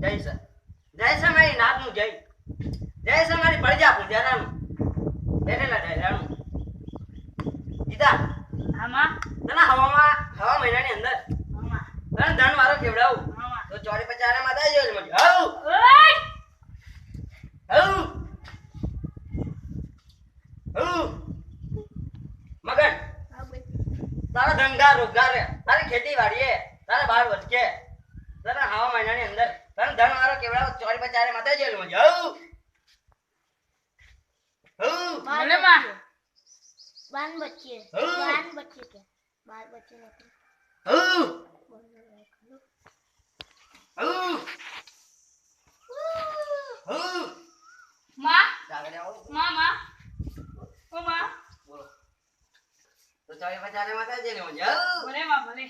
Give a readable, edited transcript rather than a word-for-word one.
જય છે મારી નાથનું જય છે મારી પડજા પૂજારાનું બેઠેલા ઢેરાનું ઈદા આમાં તને હવા મહિનાની અંદર તને ધન વાળો કેવડાવું તો ચોરી પચારે માં દઈ જોઈ મને મગન તારા ધંધા રોજગાર તારી ખેતી વાડીએ તારા બાર વચકે તને હવા મહિનાની અંદર તને ધન વાળો કેવડાવું ચોરી પચારે માં દઈ જોઈ મને મને માં બાન બચ્ચે કે 12 બચ્ચે નથી માં જાગડે આવો માં ઓ માં બોલો તો ચોરી પચારે માં દઈ જોઈ મને ભલે માં ભલે